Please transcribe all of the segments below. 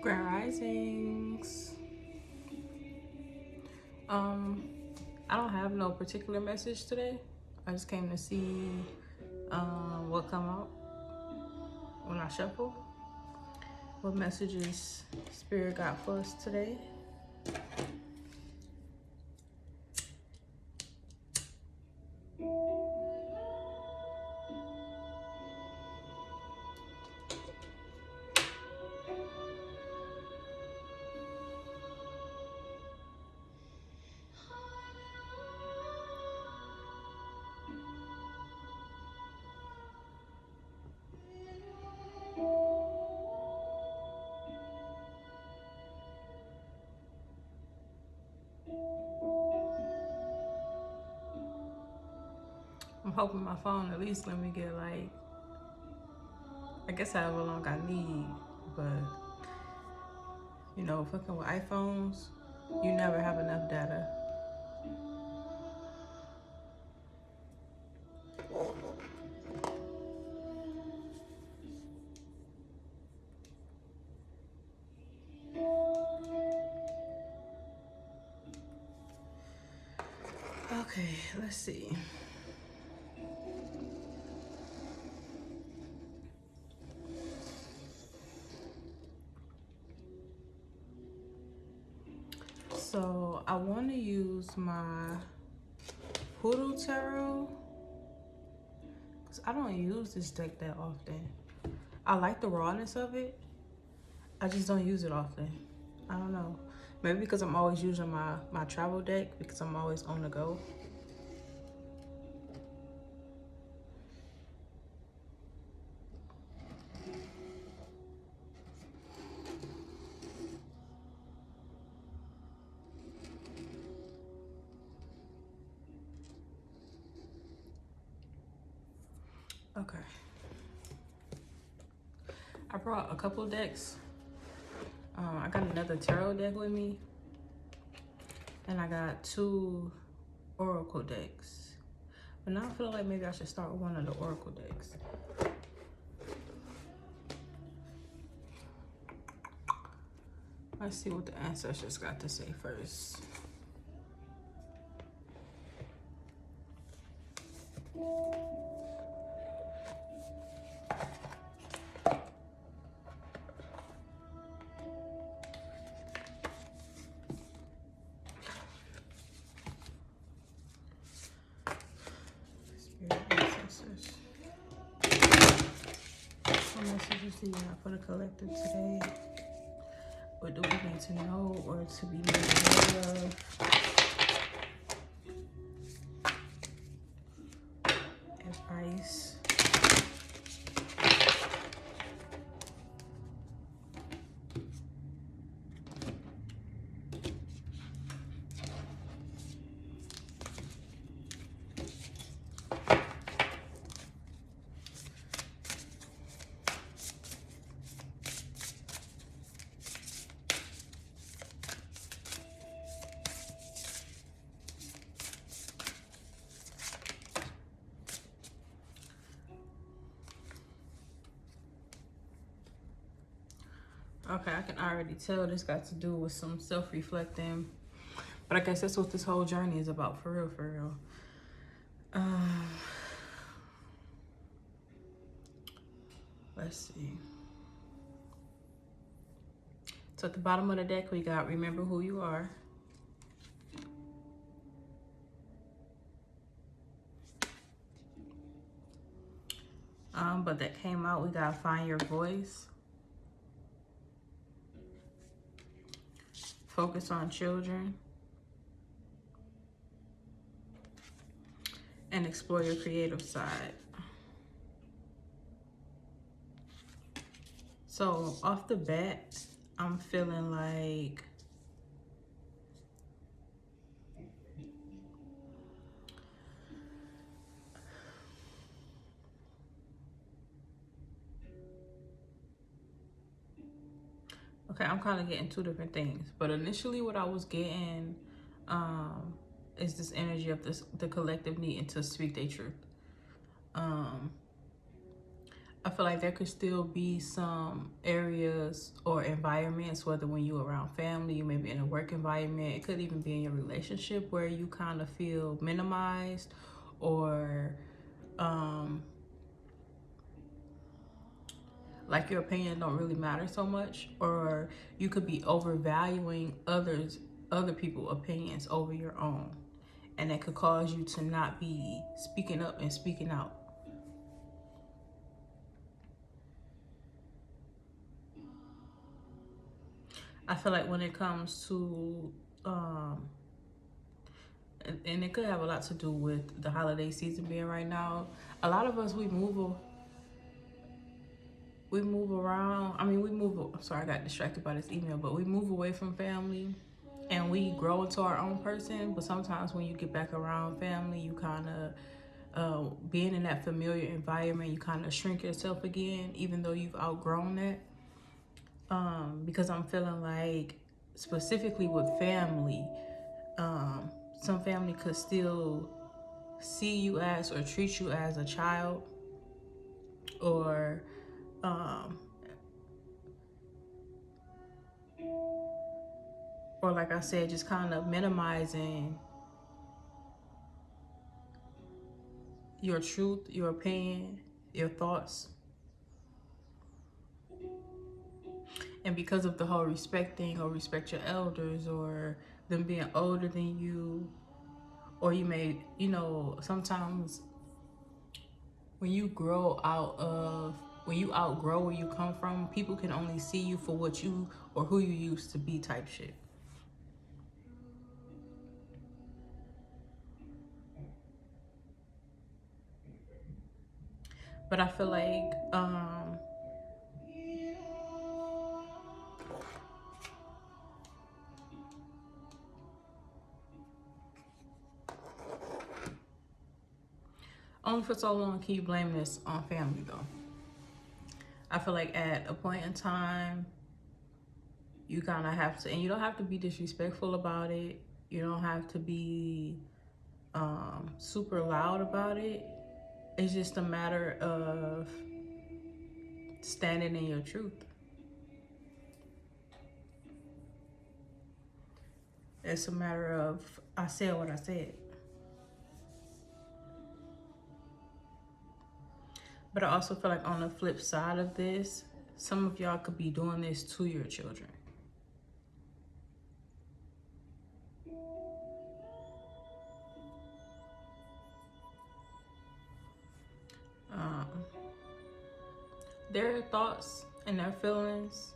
Grand Risings. I don't have no particular message today. I just came to see what come out when I shuffle. What messages Spirit got for us today? I'm hoping my phone at least let me get like, I guess however long I need, but you know, fucking with iPhones, you never have enough data. Okay, let's see. So I want to use my Hoodoo Tarot because I don't use this deck that often. I like the rawness of it. I just don't use it often. I don't know. Maybe because I'm always using my travel deck because I'm always on the go. Okay. I brought a couple decks. I got another tarot deck with me. And I got 2 oracle decks. But now I feel like maybe I should start with one of the oracle decks. Let's see what the ancestors got to say first. Spirit ancestors. What messages do you have for the collective today? What do we need to know or to be made aware of? Advice. Okay, I can already tell this got to do with some self-reflecting. But I guess that's what this whole journey is about, for real, for real. Let's see. So at the bottom of the deck, we got remember who you are. But that came out, we got find your voice. Focus on children. And explore your creative side. So off the bat, I'm feeling like okay, I'm kind of getting 2 different things. But initially what I was getting is this energy of the collective needing to speak their truth. I feel like there could still be some areas or environments, whether when you're around family, you may be in a work environment, it could even be in your relationship where you kind of feel minimized or like your opinion don't really matter so much, or you could be overvaluing other people's opinions over your own, and that could cause you to not be speaking up and speaking out. I feel like when it comes to and it could have a lot to do with the holiday season being right now. A lot of us we move around. I mean, we move. I'm sorry, I got distracted by this email, but we move away from family, and we grow into our own person. But sometimes when you get back around family, you kind of being in that familiar environment, you kind of shrink yourself again, even though you've outgrown that. Because I'm feeling like, specifically with family, some family could still see you as or treat you as a child, or um, or like I said, just kind of minimizing your truth, your opinion, your thoughts. And because of the whole respect thing, or respect your elders, or them being older than you, or you may, sometimes when you outgrow where you come from, people can only see you for what you or who you used to be type shit. But I feel like only for so long can you blame this on family though. I feel like at a point in time, you kind of have to, and you don't have to be disrespectful about it. You don't have to be super loud about it. It's just a matter of standing in your truth. It's a matter of, I said what I said. But I also feel like on the flip side of this, some of y'all could be doing this to your children. Um, their thoughts and their feelings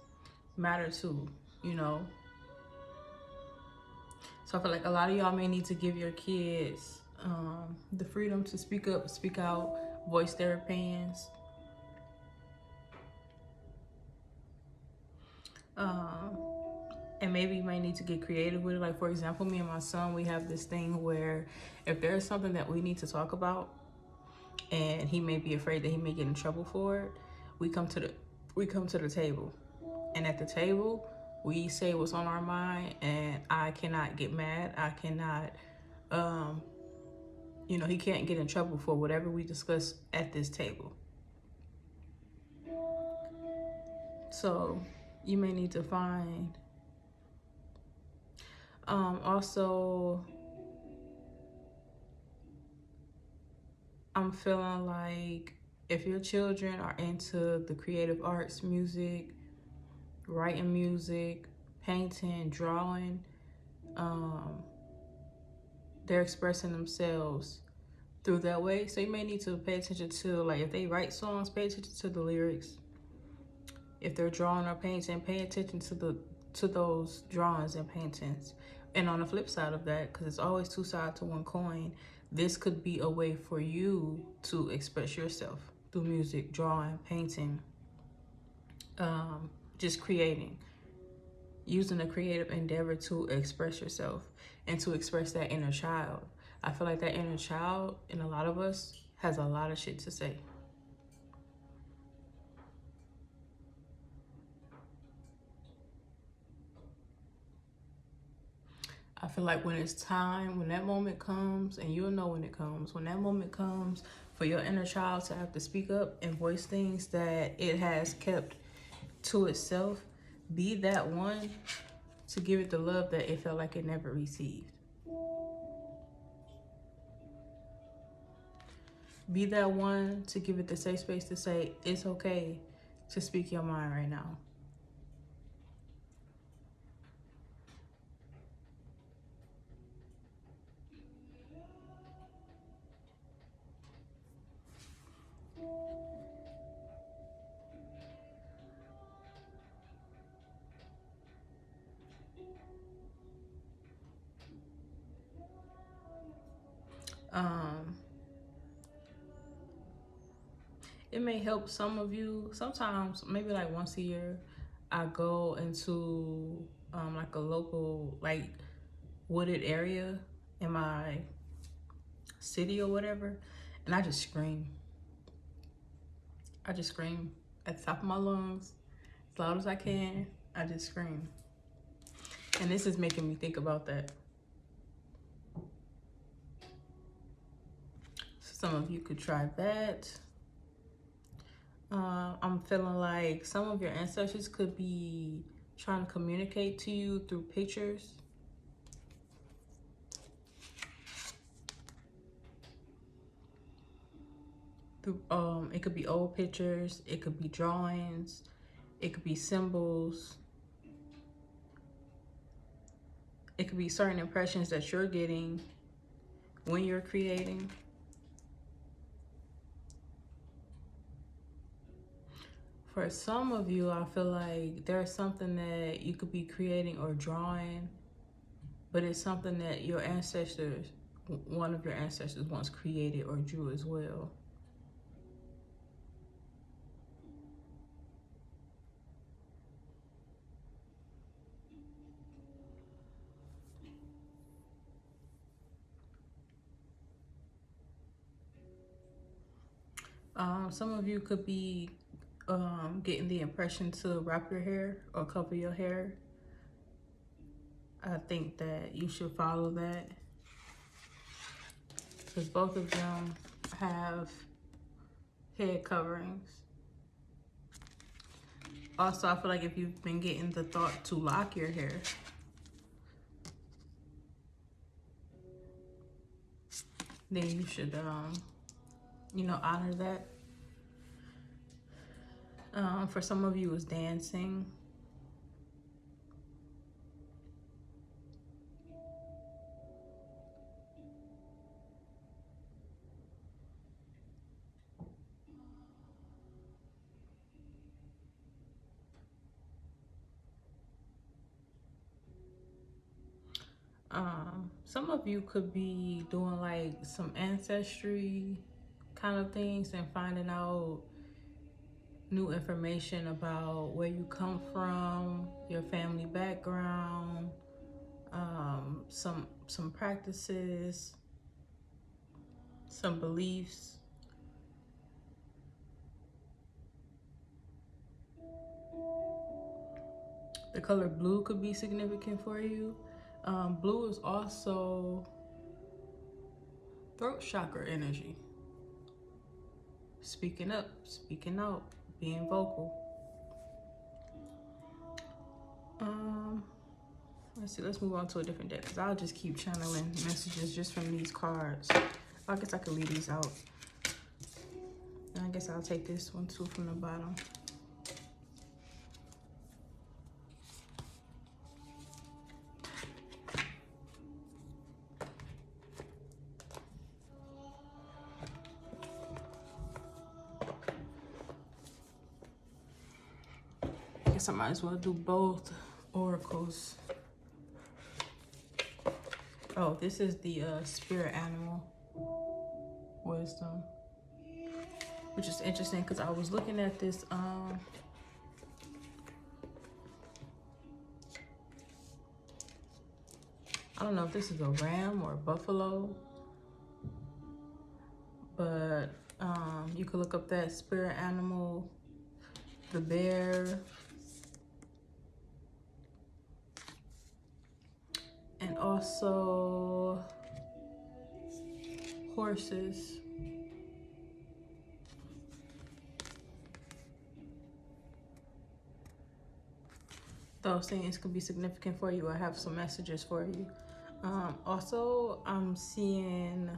matter too, you know. So I feel like a lot of y'all may need to give your kids the freedom to speak up, speak out, voice their opinions. And maybe you might need to get creative with it. Like, for example, me and my son, we have this thing where if there's something that we need to talk about and he may be afraid that he may get in trouble for it, we come to the table. And at the table, we say what's on our mind, and I cannot get mad. I cannot he can't get in trouble for whatever we discuss at this table. So you may need to find also, I'm feeling like if your children are into the creative arts, music, writing music, painting, drawing, they're expressing themselves through that way. So you may need to pay attention to, like, if they write songs, pay attention to the lyrics. If they're drawing or painting, pay attention to those drawings and paintings. And on the flip side of that, because it's always two sides to one coin, this could be a way for you to express yourself through music, drawing, painting, just creating, using a creative endeavor to express yourself and to express that inner child. I feel like that inner child in a lot of us has a lot of shit to say. I feel like when it's time, when that moment comes, and you'll know when it comes, when that moment comes for your inner child to have to speak up and voice things that it has kept to itself. Be that one to give it the love that it felt like it never received. Be that one to give it the safe space to say, it's okay to speak your mind right now. It may help some of you. Sometimes, maybe like once a year, I go into like a local, like wooded area in my city or whatever, and I just scream. I just scream at the top of my lungs, as loud as I can. I just scream. And this is making me think about that. Some of you could try that. I'm feeling like some of your ancestors could be trying to communicate to you through pictures. It could be old pictures, it could be drawings, it could be symbols. It could be certain impressions that you're getting when you're creating. For some of you, I feel like there's something that you could be creating or drawing, but it's something that your ancestors, one of your ancestors once created or drew as well. Some of you could be getting the impression to wrap your hair or cover your hair. I think that you should follow that, because both of them have head coverings. Also, I feel like if you've been getting the thought to lock your hair, then you should, honor that. For some of you, it's dancing. Some of you could be doing like some ancestry kind of things and finding out new information about where you come from, your family background, some practices, some beliefs. The color blue could be significant for you. Blue is also throat chakra energy. Speaking up, speaking out, being vocal. Let's see, let's move on to a different deck, because I'll just keep channeling messages just from these cards. I guess I could leave these out. And I guess I'll take this one too from the bottom. I guess I might as well do both oracles. Oh, this is the spirit animal wisdom, which is interesting because I was looking at this I don't know if this is a ram or a buffalo, but you could look up that spirit animal, the bear, and also horses. those things could be significant for you or have some messages for you. Also, I'm seeing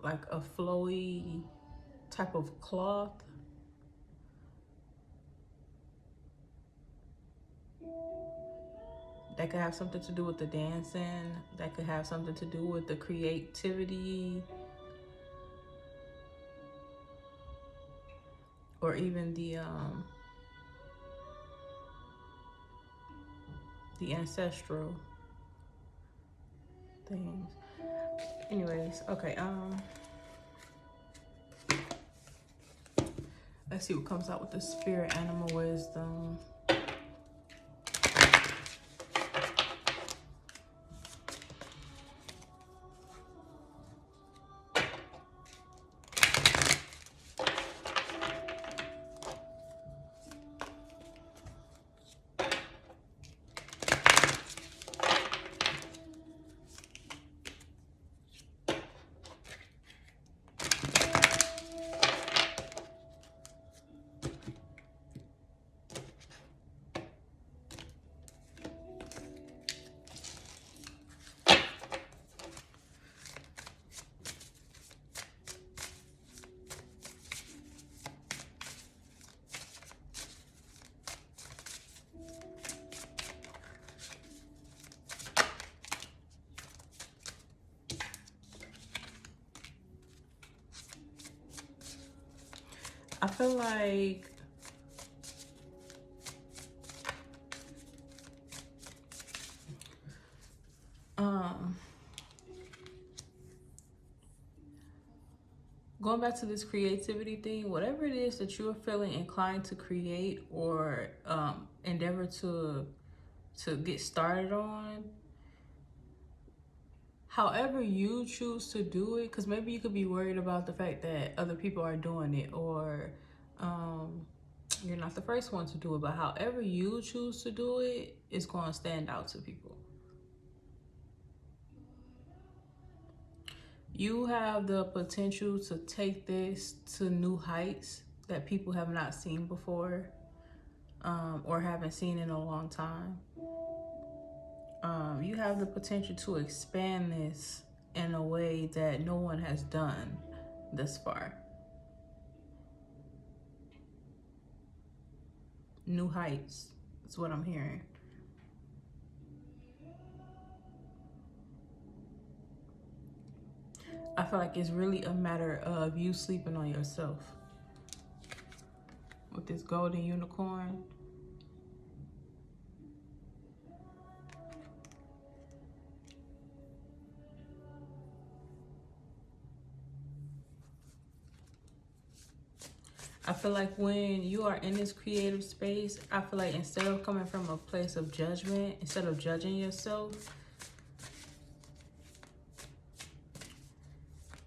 like a flowy type of cloth. That could have something to do with the dancing. That could have something to do with the creativity. Or even the ancestral things. Anyways, okay, let's see what comes out with the spirit animal wisdom. I feel like going back to this creativity thing, whatever it is that you're feeling inclined to create or endeavor to get started on, however you choose to do it, because maybe you could be worried about the fact that other people are doing it, or you're not the first one to do it, but however you choose to do it, it's going to stand out to people. You have the potential to take this to new heights that people have not seen before, or haven't seen in a long time. You have the potential to expand this in a way that no one has done thus far. New heights is what I'm hearing. I feel like it's really a matter of you sleeping on yourself. With this golden unicorn. I feel like when you are in this creative space, I feel like instead of coming from a place of judgment, instead of judging yourself,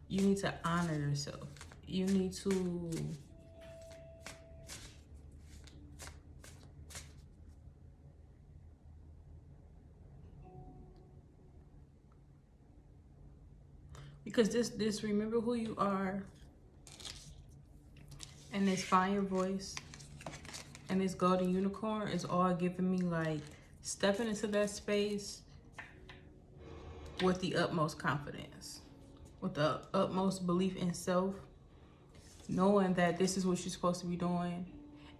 you need to honor yourself. You need to because this remember who you are, and this find your voice, and this golden unicorn is all giving me like stepping into that space with the utmost confidence, with the utmost belief in self, knowing that this is what you're supposed to be doing,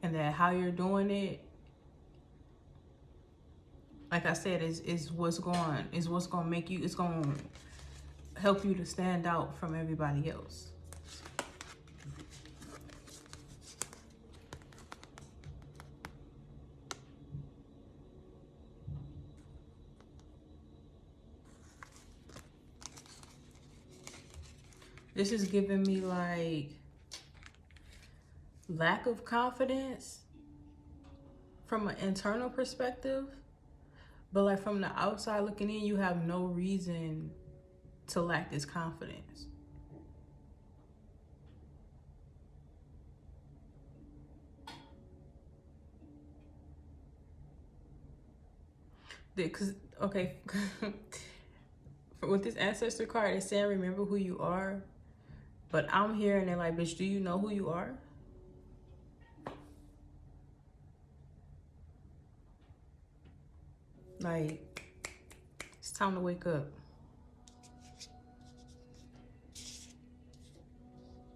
and that how you're doing it, like I said, is what's going to make you, it's going to help you to stand out from everybody else. This is giving me like lack of confidence from an internal perspective, but like from the outside looking in, you have no reason to lack this confidence. Because, okay, with this ancestor card, it's saying remember who you are, but I'm hearing it like, bitch, do you know who you are? Like, it's time to wake up.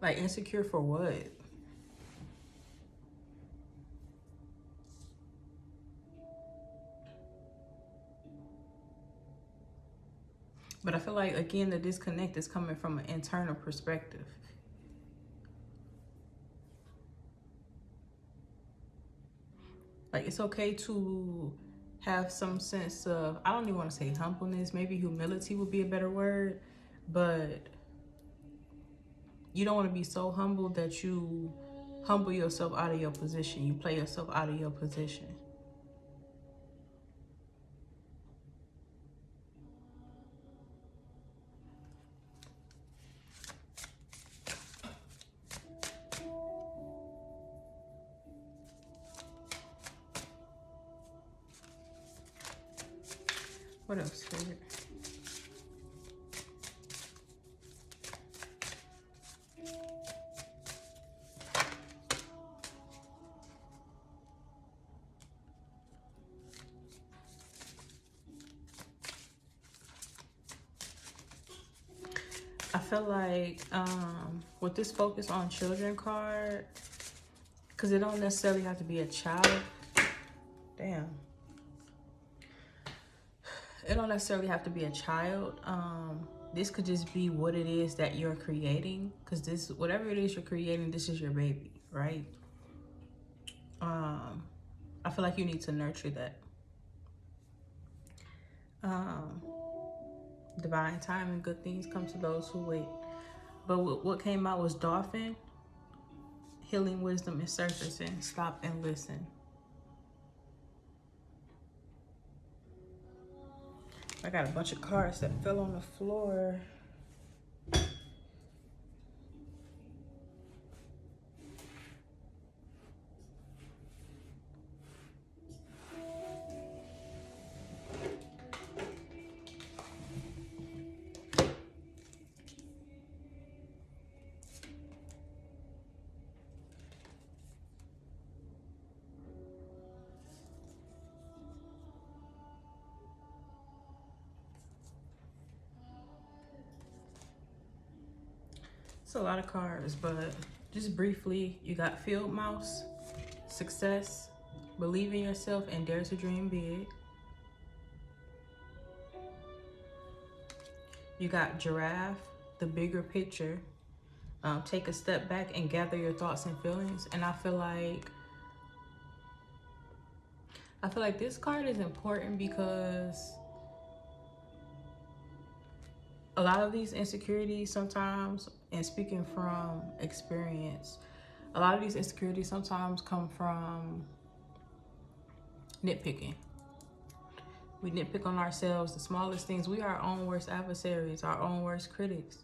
Like, insecure for what? But I feel like, again, the disconnect is coming from an internal perspective. Like, it's okay to have some sense of, I don't even want to say humbleness, maybe humility would be a better word, but you don't want to be so humble that you humble yourself out of your position. You play yourself out of your position. What else, Spirit? I feel like with this focus on children card, because it don't necessarily have to be a child. Damn. It don't necessarily have to be a child. This could just be what it is that you're creating, because this, whatever it is you're creating, this is your baby, right? I feel like you need to nurture that. Divine time and good things come to those who wait. But what came out was dolphin, healing wisdom is surfacing. Stop and listen. I got a bunch of cards that fell on the floor. It's a lot of cards, but just briefly, you got field mouse, success, believe in yourself, and dare to dream big. You got giraffe, the bigger picture. Take a step back and gather your thoughts and feelings. And I feel like this card is important because a lot of these insecurities sometimes, and speaking from experience, a lot of these insecurities sometimes come from nitpicking. We nitpick on ourselves, the smallest things. We are our own worst adversaries, our own worst critics.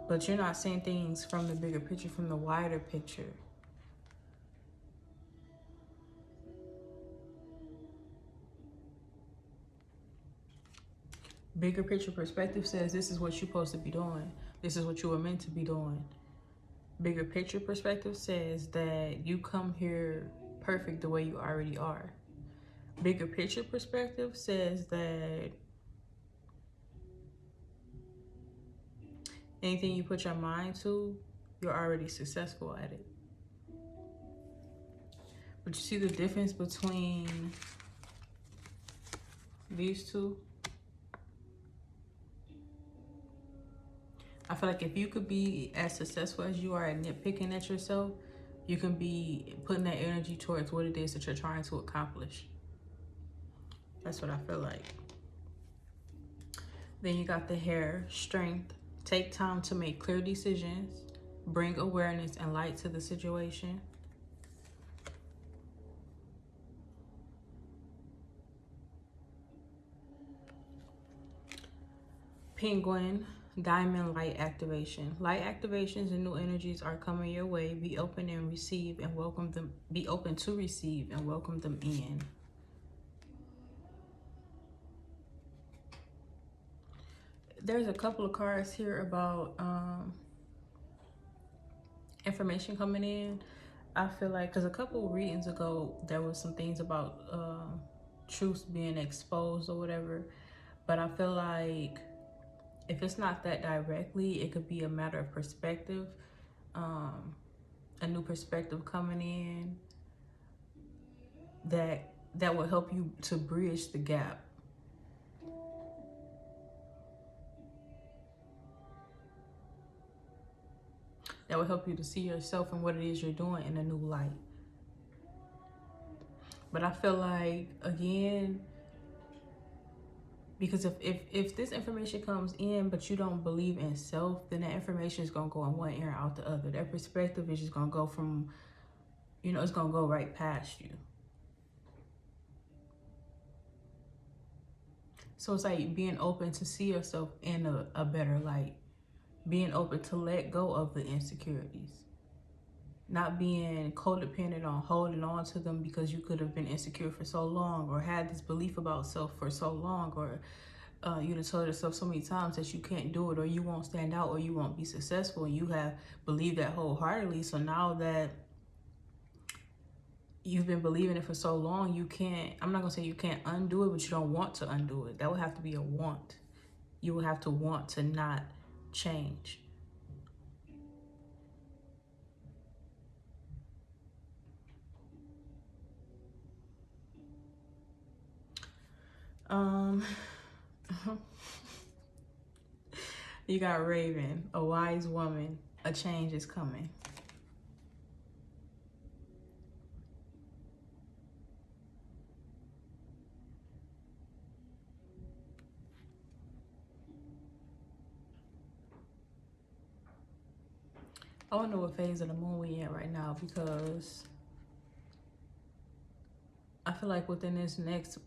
But you're not seeing things from the bigger picture, from the wider picture. Bigger picture perspective says this is what you're supposed to be doing. This is what you were meant to be doing. Bigger picture perspective says that you come here perfect the way you already are. Bigger picture perspective says that anything you put your mind to, you're already successful at it. But you see the difference between these two? I feel like if you could be as successful as you are at nitpicking at yourself, you can be putting that energy towards what it is that you're trying to accomplish. That's what I feel like. Then you got the hair, strength. Take time to make clear decisions. Bring awareness and light to the situation. Penguin, diamond light activation. Light activations and new energies are coming your way. Be open and receive and welcome them. Be open to receive and welcome them in. There's a couple of cards here about information coming in. I feel like, because a couple of readings ago, there was some things about truths being exposed or whatever. But I feel like if it's not that directly, it could be a matter of perspective, a new perspective coming in that will help you to bridge the gap. That will help you to see yourself and what it is you're doing in a new light. But I feel like, again, because if this information comes in but you don't believe in self, then that information is going to go in one ear out the other. That perspective is just going to go from, you know, it's going to go right past you. So it's like being open to see yourself in a better light. Being open to let go of the insecurities. Not being codependent on holding on to them because you could have been insecure for so long, or had this belief about self for so long, or you have told yourself so many times that you can't do it, or you won't stand out, or you won't be successful, and you have believed that wholeheartedly. So now that you've been believing it for so long, you can't, I'm not gonna say you can't undo it, but you don't want to undo it. That would have to be a want. You would have to want to not change. You got Raven, a wise woman, a change is coming. I don't know what phase of the moon we in right now, because I feel like within this next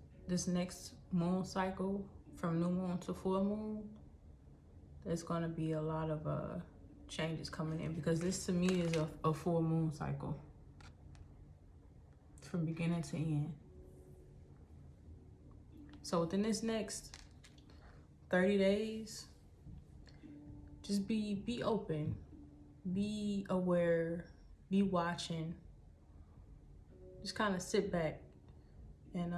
moon cycle, from new moon to full moon, there's gonna be a lot of changes coming in, because this to me is a full moon cycle from beginning to end. So within this next 30 days, just be open, be aware, be watching. Just kind of sit back and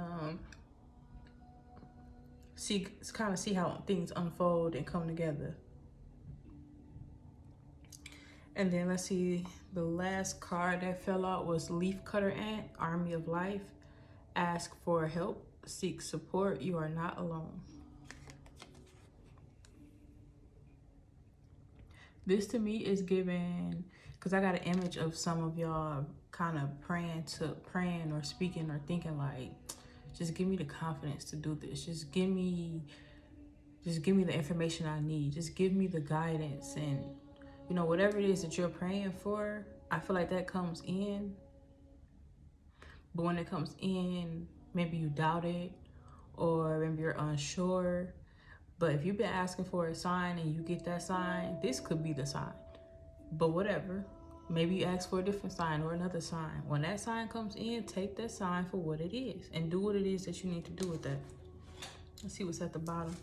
see how things unfold and come together. And then let's see, the last card that fell out was Leafcutter Ant, Army of Life. Ask for help, seek support, you are not alone. This to me is giving, because I got an image of some of y'all kind of praying or speaking or thinking like, just give me the confidence to do this. Just give me the information I need. Just give me the guidance, and you know, whatever it is that you're praying for, I feel like that comes in. But when it comes in, maybe you doubt it, or maybe you're unsure. But if you've been asking for a sign and you get that sign, this could be the sign. But whatever, maybe you ask for a different sign or another sign. When that sign comes in, take that sign for what it is and do what it is that you need to do with that. Let's see what's at the bottom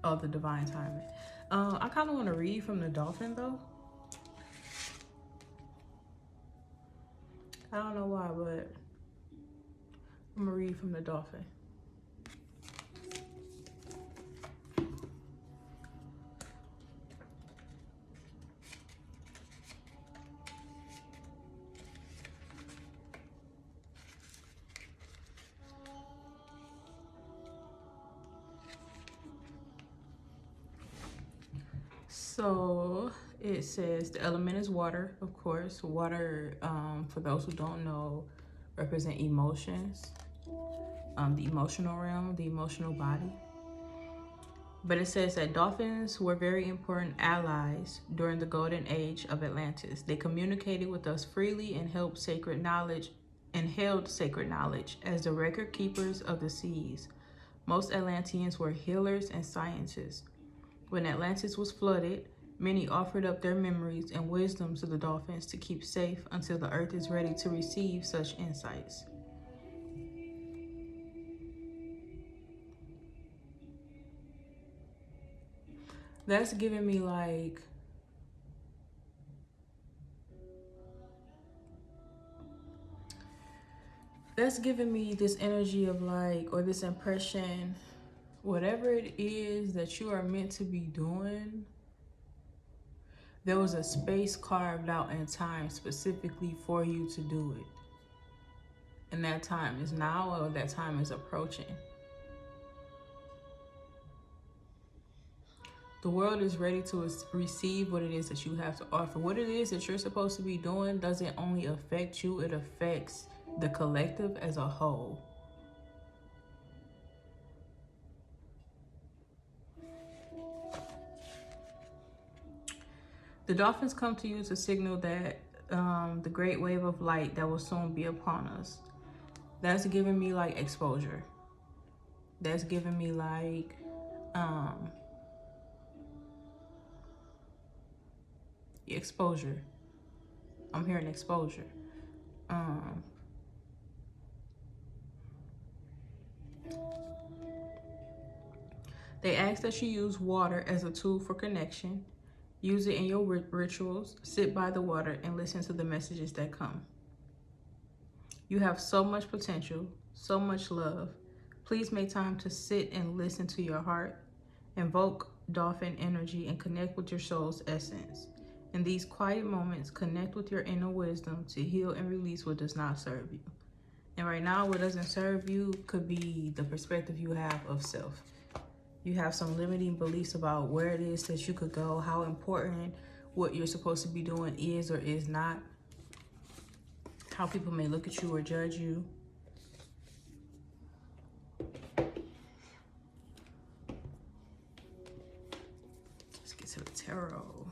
of the divine timing. I kind of want to read from the dolphin though. I don't know why, but I'm gonna read from the dolphin. So it says the element is water, of course. Water, for those who don't know, represent emotions, the emotional realm, the emotional body. But it says that dolphins were very important allies during the golden age of Atlantis. They communicated with us freely and held sacred knowledge as the record keepers of the seas. Most Atlanteans were healers and scientists. When Atlantis was flooded, many offered up their memories and wisdom to the dolphins to keep safe until the earth is ready to receive such insights. That's giving me like, That's giving me this energy of like, or this impression, whatever it is that you are meant to be doing, there was a space carved out in time specifically for you to do it. And that time is now, or that time is approaching. The world is ready to receive what it is that you have to offer. What it is that you're supposed to be doing doesn't only affect you, it affects the collective as a whole. The dolphins come to you to signal that the great wave of light that will soon be upon us. That's giving me like exposure. That's giving me like exposure. I'm hearing exposure. They ask that you use water as a tool for connection. Use it in your rituals. Sit by the water and listen to the messages that come. You have so much potential, so much love. Please make time to sit and listen to your heart. Invoke dolphin energy and connect with your soul's essence. In these quiet moments, connect with your inner wisdom to heal and release what does not serve you. And right now, what doesn't serve you could be the perspective you have of self. You have some limiting beliefs about where it is that you could go, how important what you're supposed to be doing is or is not, how people may look at you or judge you. Let's get to the tarot.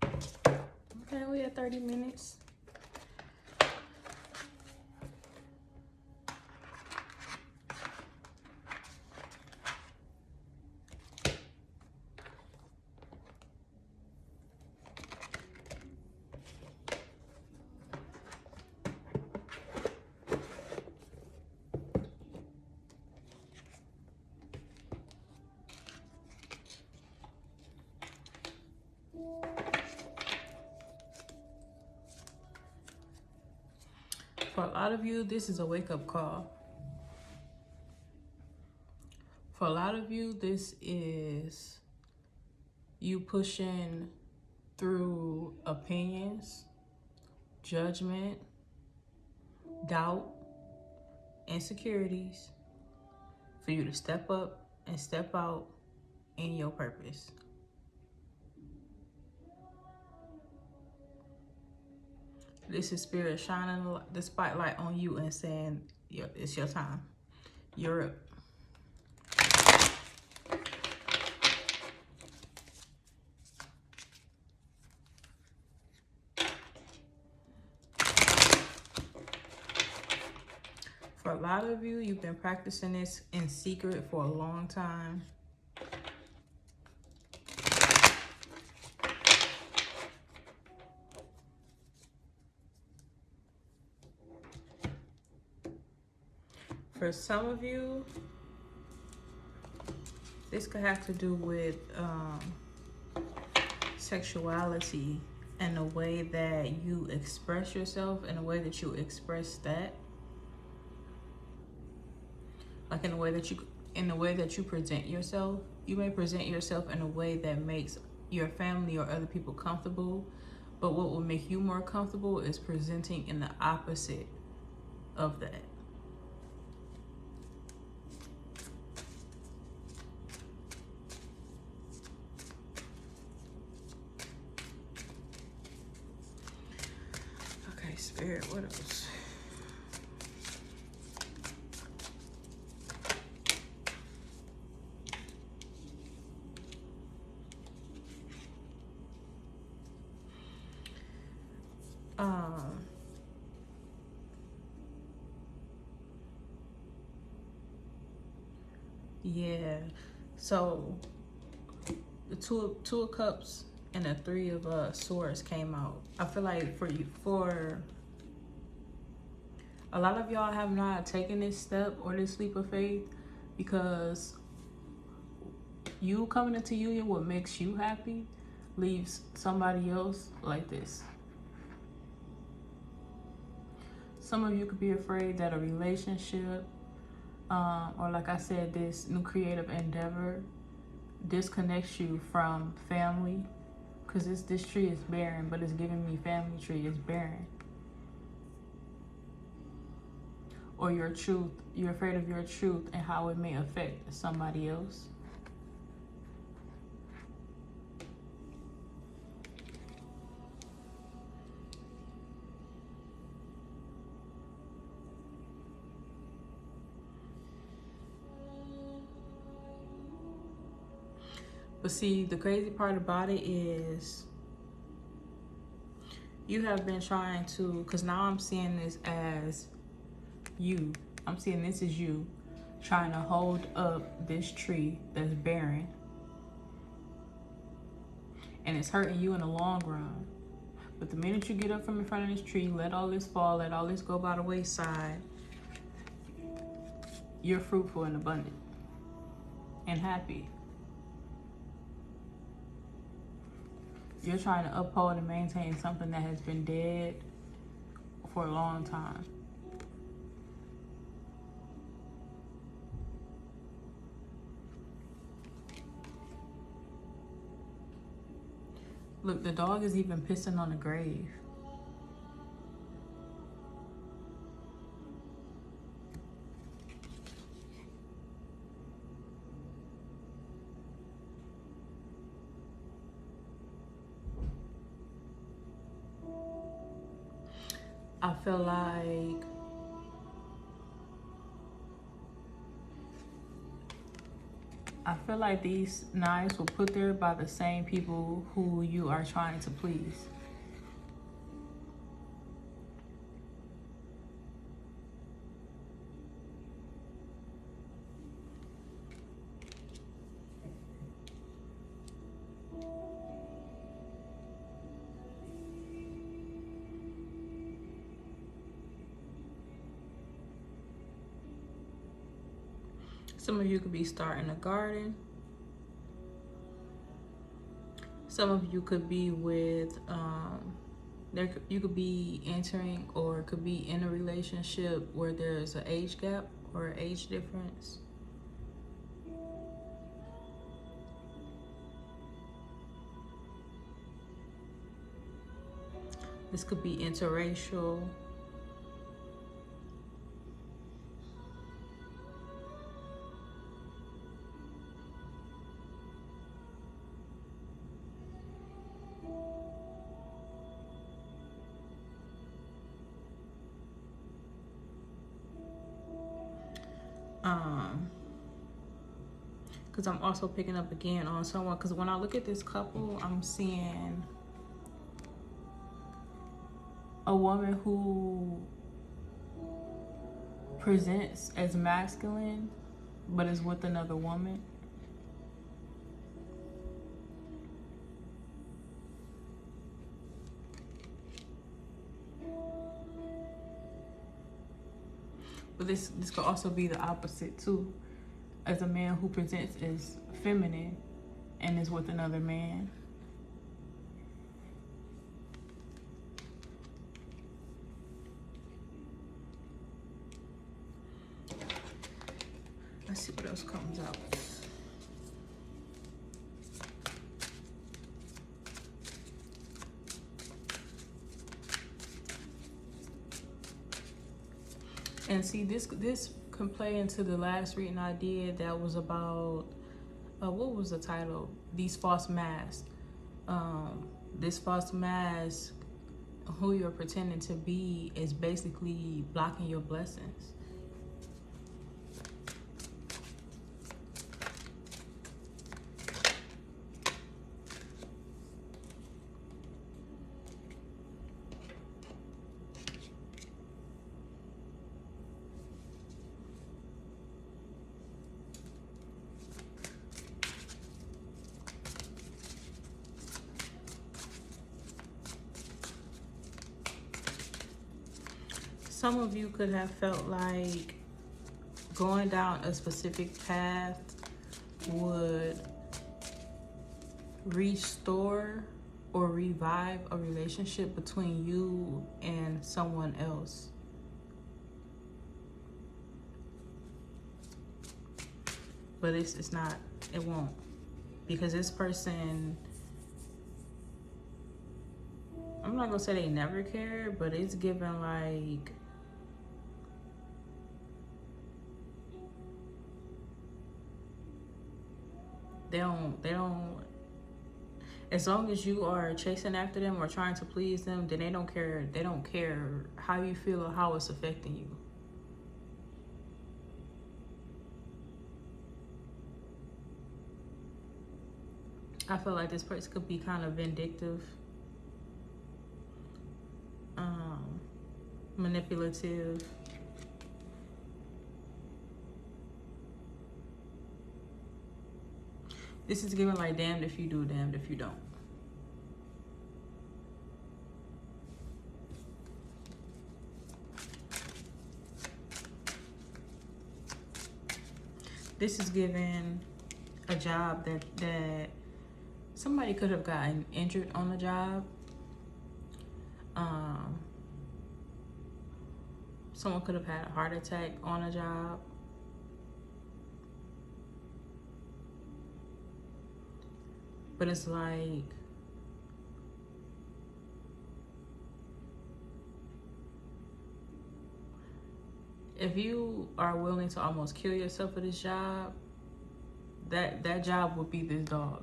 Okay, we had 30 minutes. For a lot of you, this is a wake-up call. For a lot of you, this is you pushing through opinions, judgment, doubt, insecurities, for you to step up and step out in your purpose. This is Spirit shining the spotlight on you and saying, it's your time. You're up. For a lot of you, you've been practicing this in secret for a long time. For some of you, this could have to do with sexuality and the way that you express yourself and the way that you express that. Like in the way that you present yourself. You may present yourself in a way that makes your family or other people comfortable, but what will make you more comfortable is presenting in the opposite of that. Okay, Spirit, what else? Yeah, so the two of cups and the 3 of swords came out. I feel like for a lot of y'all have not taken this step or this leap of faith because you coming into union, what makes you happy leaves somebody else like this. Some of you could be afraid that a relationship, or like I said, this new creative endeavor disconnects you from family, because this tree is barren, but it's giving me family tree is barren. Or your truth, you're afraid of your truth and how it may affect somebody else. But see, the crazy part about it is you have been trying to, because now I'm seeing this as you. I'm seeing this as you trying to hold up this tree that's barren. And it's hurting you in the long run. But the minute you get up from in front of this tree, let all this fall, let all this go by the wayside, you're fruitful and abundant and happy. You're trying to uphold and maintain something that has been dead for a long time. Look, the dog is even pissing on the grave. I feel like these knives were put there by the same people who you are trying to please. Some of you could be starting a garden. Some of you could be with, you could be entering or could be in a relationship where there's an age gap or an age difference. This could be interracial. Because I'm also picking up again on someone, because when I look at this couple, I'm seeing a woman who presents as masculine but is with another woman. But this could also be the opposite too, as a man who presents as feminine and is with another man. Let's see what else comes out. And see, this can play into the last reading I did that was about, what was the title? These false masks. This false mask, who you're pretending to be, is basically blocking your blessings. Some of you could have felt like going down a specific path would restore or revive a relationship between you and someone else. but it's not, it won't, because this person, I'm not gonna say they never care, but it's given like they don't as long as you are chasing after them or trying to please them, then they don't care how you feel or how it's affecting you. I feel like this person could be kind of vindictive, manipulative. This is giving like damned if you do, damned if you don't. This is giving a job that somebody could have gotten injured on the job. Someone could have had a heart attack on a job. But it's like, if you are willing to almost kill yourself for this job, that job would be this dog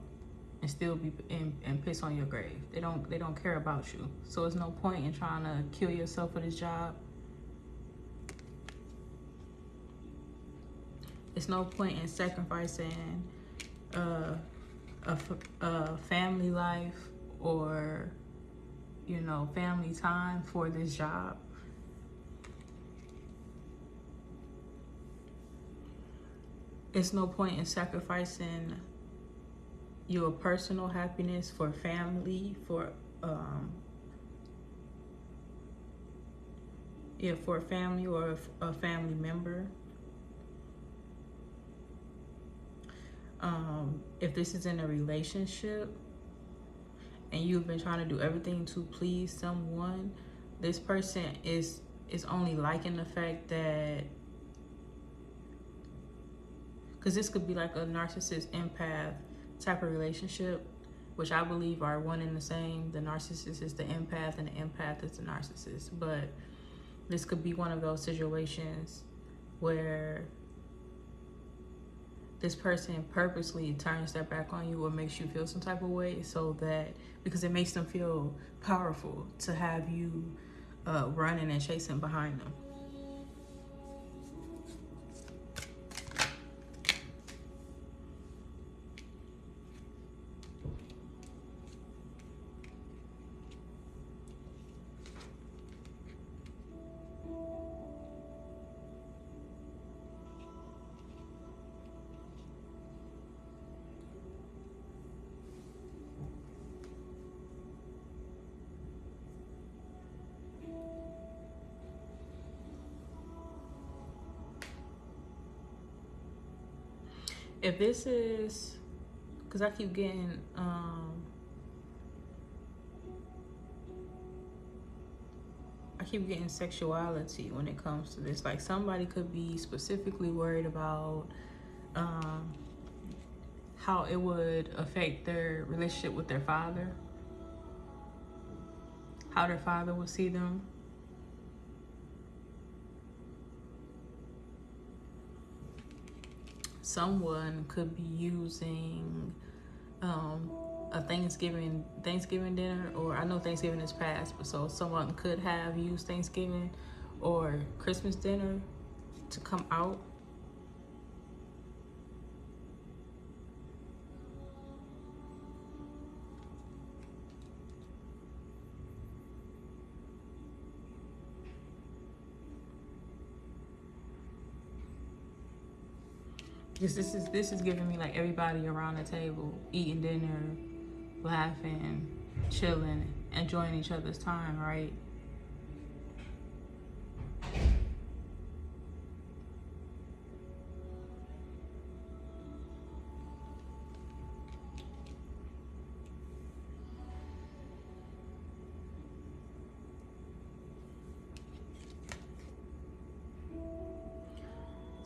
and still be and piss on your grave. They don't care about you. So there's no point in trying to kill yourself for this job. It's no point in sacrificing a family life or, you know, family time for this job. It's no point in sacrificing your personal happiness for family, for for a family or a family member. If this is in a relationship and you've been trying to do everything to please someone, this person is only liking the fact that, because this could be like a narcissist empath type of relationship, which I believe are one and the same. The narcissist is the empath and the empath is the narcissist. But this could be one of those situations where this person purposely turns their back on you or makes you feel some type of way, so that, because it makes them feel powerful to have you running and chasing behind them. If this is, because I keep getting sexuality when it comes to this. Like, somebody could be specifically worried about how it would affect their relationship with their father, how their father would see them. Someone could be using a Thanksgiving dinner, or I know Thanksgiving is past, but so someone could have used Thanksgiving or Christmas dinner to come out. Because this is giving me like everybody around the table eating dinner, laughing, chilling, enjoying each other's time, right?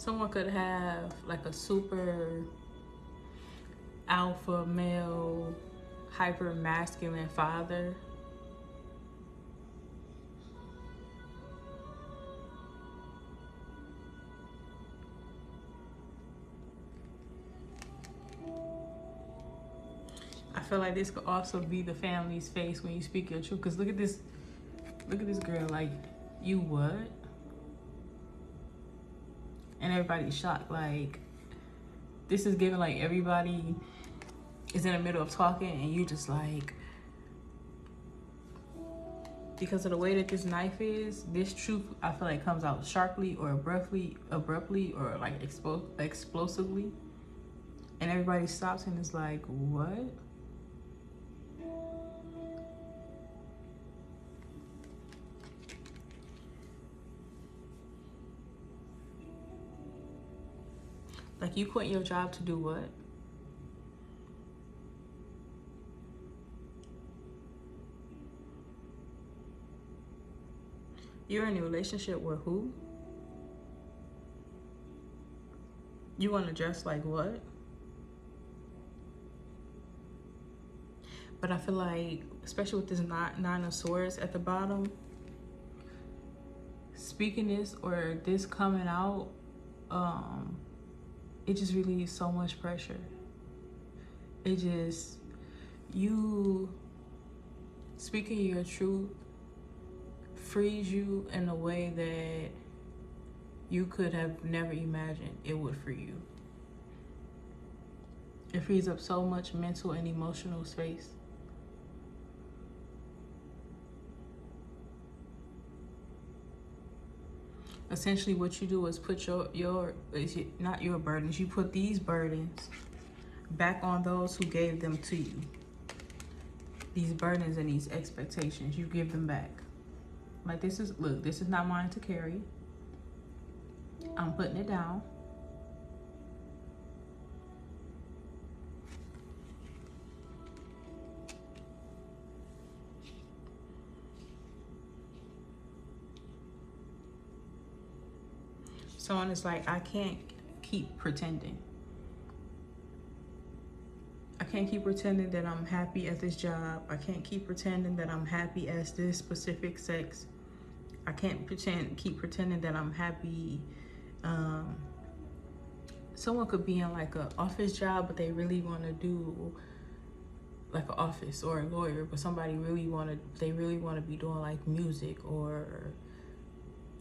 Someone could have like a super alpha male, hyper masculine father. I feel like this could also be the family's face when you speak your truth. Cause look at this girl, like, you what? And everybody's shocked. Like, this is giving like everybody is in the middle of talking and you just like, because of the way that this knife is, this truth I feel like comes out sharply or abruptly or like explosively, and everybody stops and is like, what? Like, you quit your job to do what? You're in a relationship with who? You want to dress like what? But I feel like, especially with this nine of swords at the bottom, speaking this or this coming out, it just relieves so much pressure. It just, you speaking your truth frees you in a way that you could have never imagined it would free you. It frees up so much mental and emotional space. Essentially what you do is put not your burdens, you put these burdens back on those who gave them to you. These burdens and these expectations, you give them back. Like, this is not mine to carry. I'm putting it down. Someone is like, I can't keep pretending. I can't keep pretending that I'm happy at this job. I can't keep pretending that I'm happy as this specific sex. I can't keep pretending that I'm happy. Someone could be in like an office job, but they really want to do like an office, or a lawyer, but they really want to be doing like music, or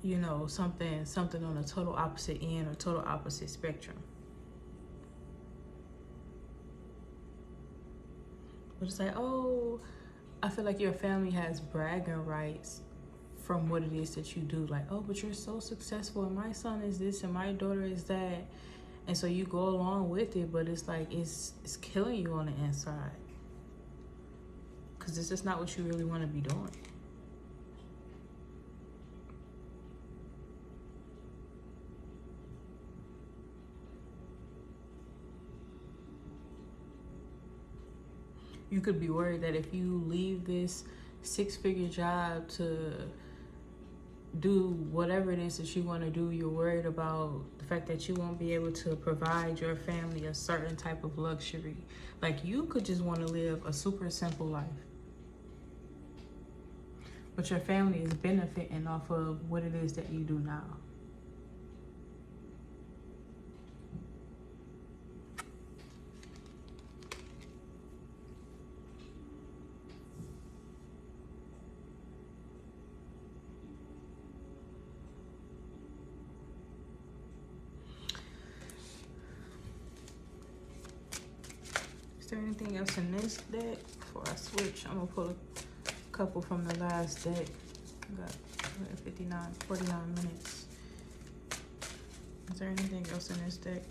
you know, something on a total opposite end or total opposite spectrum. But it's like, oh, I feel like your family has bragging rights from what it is that you do. Like, oh, but you're so successful, and my son is this and my daughter is that. And so you go along with it, but it's like, it's killing you on the inside. Because this is not what you really want to be doing. You could be worried that if you leave this 6-figure job to do whatever it is that you want to do, you're worried about the fact that you won't be able to provide your family a certain type of luxury. Like, you could just want to live a super simple life, but your family is benefiting off of what it is that you do now. Is there anything else in this deck before I switch? I'm gonna pull a couple from the last deck. I got 49 minutes. Is there anything else in this deck?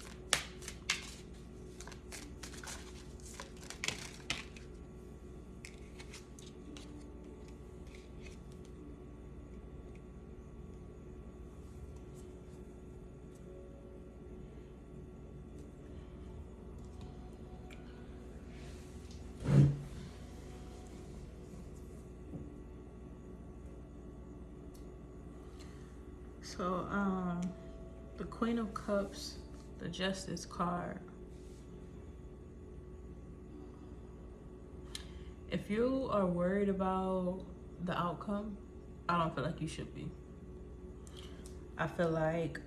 So, the Queen of Cups, the Justice card. If you are worried about the outcome, I don't feel like you should be. I feel like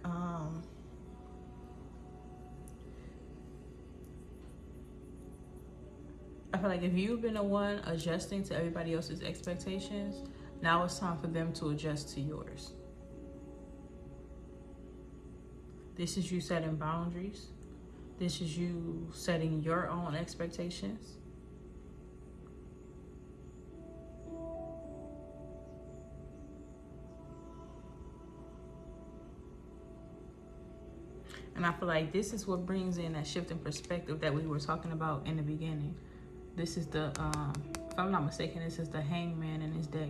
if you've been the one adjusting to everybody else's expectations, now it's time for them to adjust to yours. This is you setting boundaries. This is you setting your own expectations. And I feel like this is what brings in that shift in perspective that we were talking about in the beginning. This is the, if I'm not mistaken, this is the Hangman in this deck.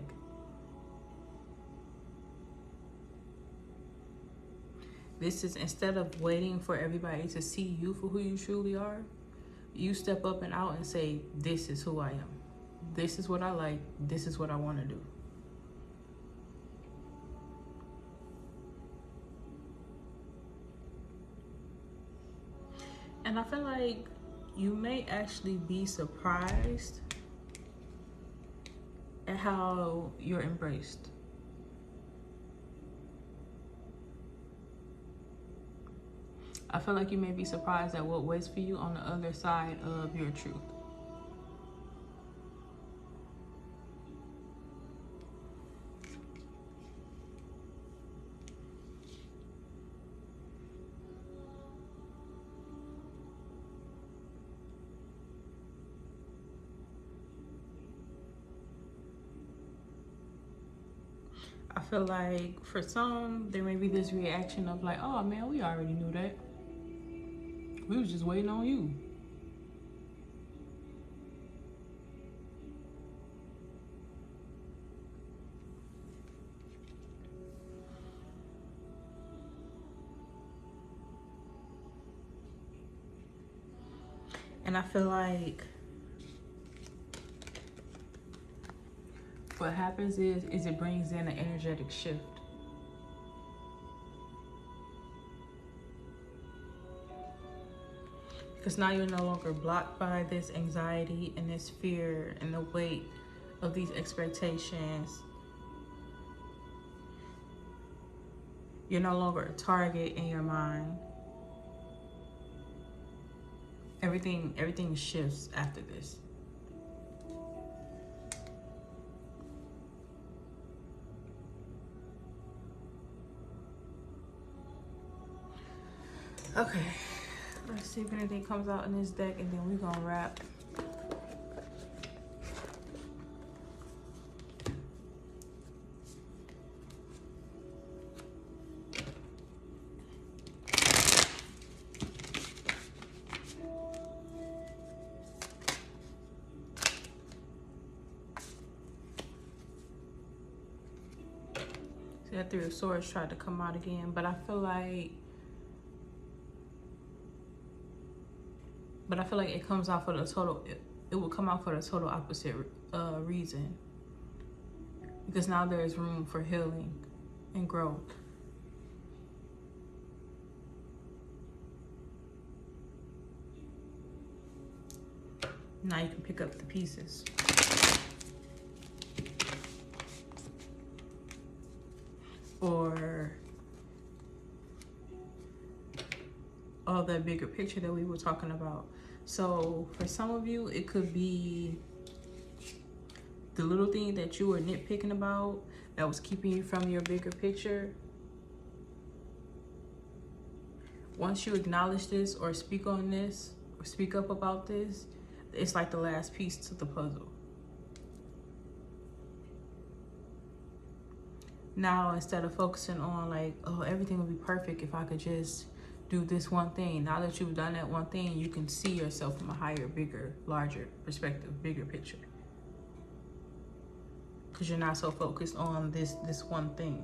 This is, instead of waiting for everybody to see you for who you truly are, you step up and out and say, this is who I am. This is what I like. This is what I want to do. And I feel like you may actually be surprised at how you're embraced. I feel like you may be surprised at what waits for you on the other side of your truth. I feel like for some, there may be this reaction of like, oh man, we already knew that. We was just waiting on you. And I feel like what happens is it brings in an energetic shift. Because now you're no longer blocked by this anxiety and this fear and the weight of these expectations. You're no longer a target in your mind. Everything shifts after this. Okay, let's see if anything comes out in this deck, and then we're gonna wrap. See, that Three of Swords tried to come out again, but I feel like it comes out for the total, it will come out for the total opposite reason. Because now there is room for healing and growth. Now you can pick up the pieces. Or all that bigger picture that we were talking about. So for some of you, it could be the little thing that you were nitpicking about that was keeping you from your bigger picture. Once you acknowledge this or speak on this or speak up about this, it's like the last piece to the puzzle. Now, instead of focusing on like, oh, everything would be perfect if I could just do this one thing. Now that you've done that one thing, you can see yourself from a higher, bigger, larger perspective, bigger picture. Because you're not so focused on this one thing.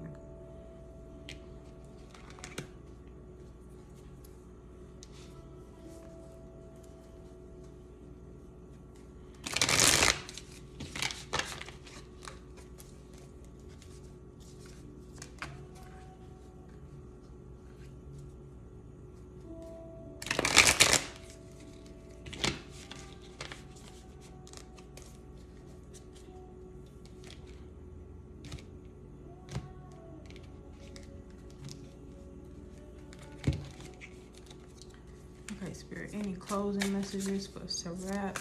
Okay, Spirit, any closing messages for us to wrap?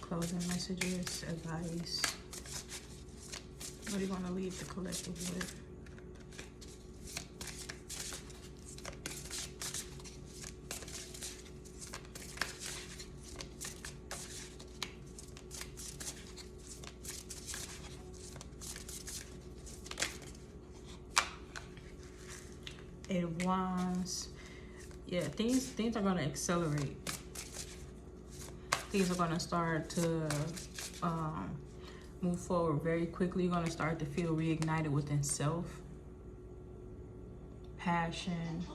Closing messages, advice. What do you want to leave the collective with? Eight of Wands. Yeah, things are gonna accelerate. Things are gonna start to move forward very quickly. You're gonna start to feel reignited within self, passion.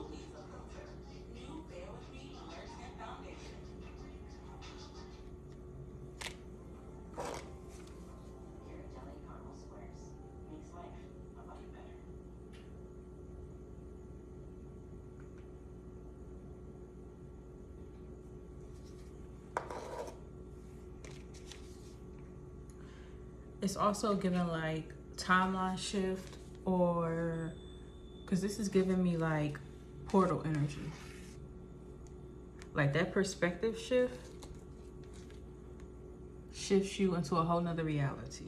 It's also giving like timeline shift, or because this is giving me like portal energy, like that perspective shift shifts you into a whole nother reality.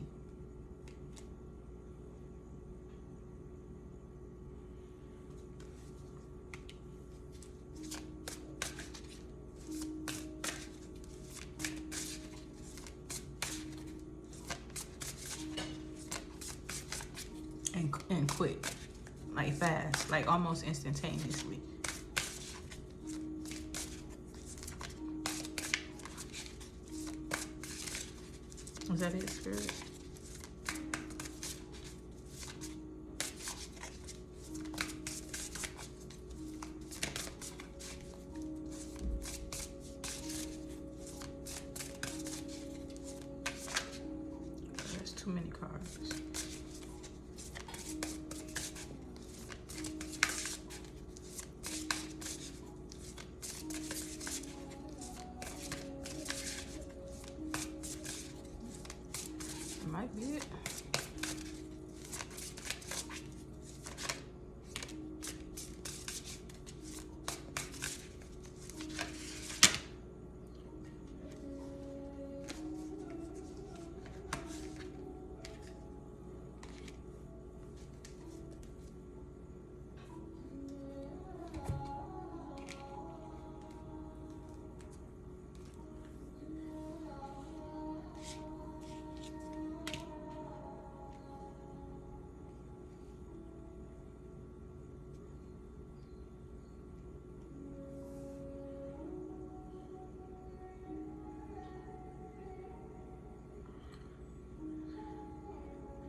And quick, like fast, like almost instantaneously. Is that it, Spirit? That's too many cards. Might be it.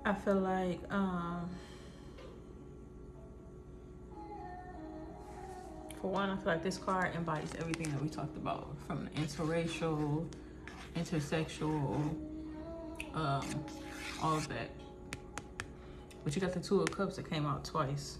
I feel like for one, I feel like this card embodies everything that we talked about, from the interracial, intersexual, all of that. But you got the Two of Cups that came out twice.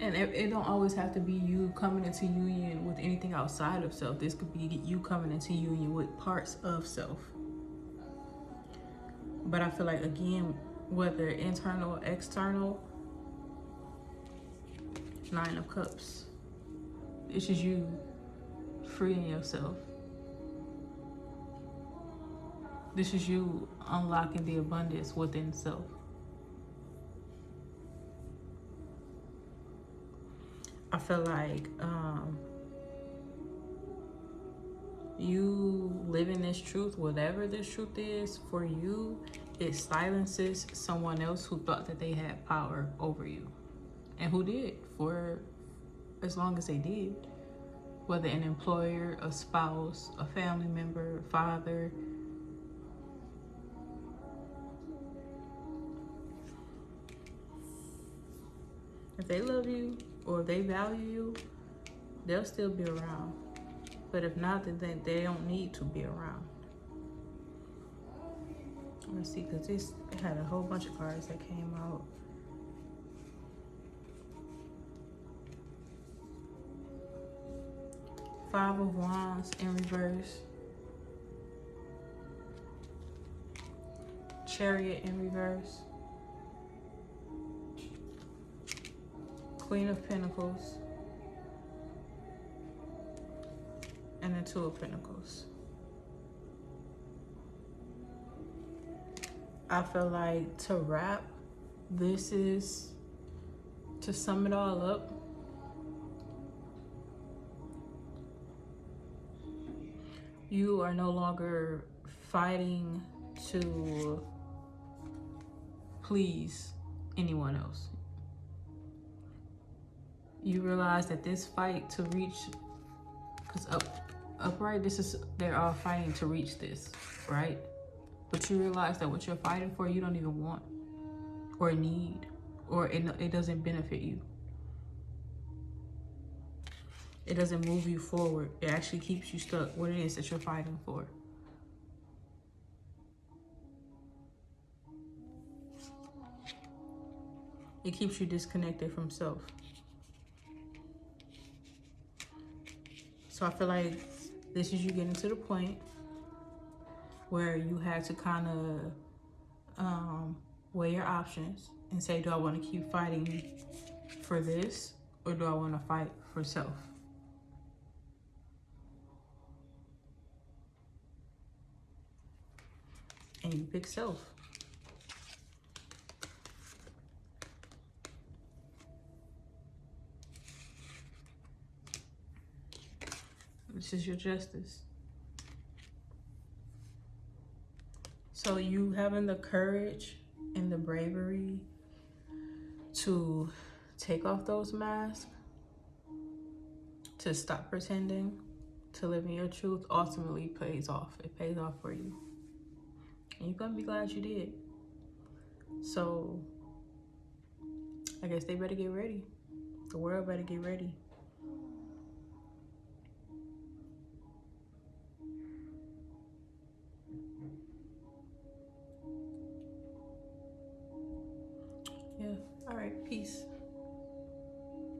And it don't always have to be you coming into union with anything outside of self. This could be you coming into union with parts of self. But I feel like, again, whether internal or external, Nine of Cups. It's just you freeing yourself. This is you unlocking the abundance within self. I feel like you living this truth, whatever this truth is for you, it silences someone else who thought that they had power over you, and who did for as long as they did. Whether an employer, a spouse, a family member, father. If they love you or if they value you, they'll still be around. But if not, then they don't need to be around. Let's see, because this had a whole bunch of cards that came out. Five of Wands in reverse. Chariot in reverse. Queen of Pentacles. And the Two of Pentacles. I feel like to wrap, this is to sum it all up. You are no longer fighting to please anyone else. You realize that this fight to reach, because upright, they're all fighting to reach this, right? But you realize that what you're fighting for, you don't even want or need, or it doesn't benefit you. It doesn't move you forward. It actually keeps you stuck what it is that you're fighting for. It keeps you disconnected from self. So I feel like this is you getting to the point where you had to kind of weigh your options and say, do I want to keep fighting for this, or do I want to fight for self? And you pick self. This is your justice. So you having the courage and the bravery to take off those masks, to stop pretending, to live in your truth, ultimately pays off. It pays off for you. And you're gonna be glad you did. So I guess they better get ready. The world better get ready. Yeah, all right, peace.